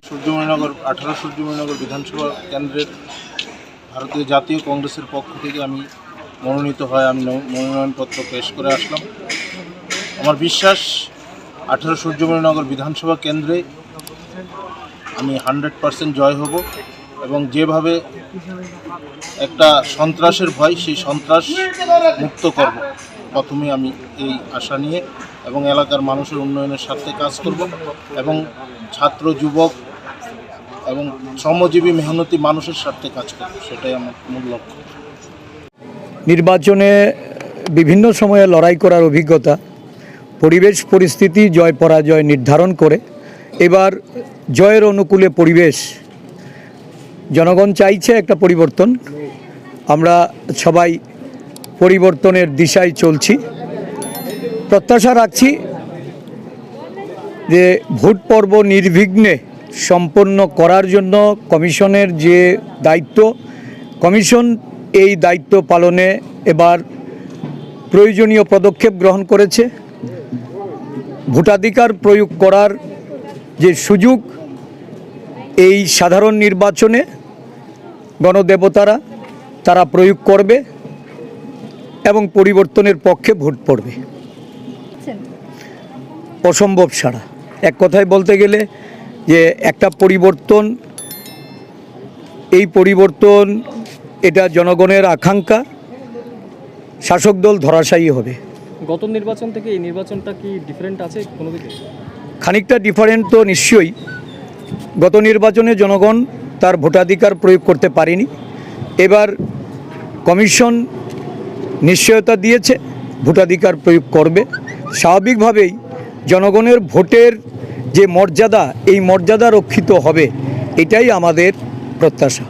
সূর্যমণিনগর 18 সূর্যমণিনগর বিধানসভা কেন্দ্রের ভারতীয় জাতীয় কংগ্রেসের পক্ষ থেকে আমি মনোনীত হয়। আমি মনোনয়নপত্র পেশ করে আসলাম। আমার বিশ্বাস 18 সূর্যমণিনগর বিধানসভা কেন্দ্রে আমি 100% জয় হব এবং যেভাবে একটা সন্ত্রাসের ভয়, সেই সন্ত্রাস মুক্ত করব। প্রথমে আমি এই আশা নিয়ে এবং এলাকার মানুষের উন্নয়নের স্বার্থে কাজ করব এবং ছাত্র যুবক এবং শ্রমজীবী মেহনতি মানুষের স্বার্থে কাজ করব, সেটাই আমার মূল লক্ষ্য। নির্বাচনে বিভিন্ন সময়ে লড়াই করার অভিজ্ঞতা, পরিবেশ পরিস্থিতি জয় পরাজয় নির্ধারণ করে এবার জয়ের অনুকূলে পরিবেশ, জনগণ চাইছে একটা পরিবর্তন। আমরা সবাই পরিবর্তনের দিশায় চলছি। প্রত্যাশা রাখছি যে ভোট পর্ব নির্বিঘ্নে সম্পন্ন করার জন্য কমিশনের যে দায়িত্ব, কমিশন এই দায়িত্ব পালনে এবার প্রয়োজনীয় পদক্ষেপ গ্রহণ করেছে। ভোটাধিকার প্রয়োগ করার যে সুযোগ এই সাধারণ নির্বাচনে গণদেবতারা তারা প্রয়োগ করবে এবং পরিবর্তনের পক্ষে ভোট পড়বে। অসম্ভব ছাড়া, এক কথায় বলতে গেলে যে একটা পরিবর্তন, এই পরিবর্তন এটা জনগণের আকাঙ্ক্ষা, শাসক দল ধরাশায়ী হবে। গত নির্বাচন থেকে এই নির্বাচনটা কি ডিফারেন্ট আছে কোনো দিকে? খানিকটা ডিফারেন্ট তো নিশ্চয়ই। গত নির্বাচনে জনগণ তার ভোটাধিকার প্রয়োগ করতে পারেনি। এবার কমিশন নিশ্চয়তা দিয়েছে ভোটাধিকার প্রয়োগ করবে। স্বাভাবিকভাবেই জনগণের ভোটের যে মর্যাদা, এই মর্যাদা রক্ষিত হবে, এটাই আমাদের প্রত্যাশা।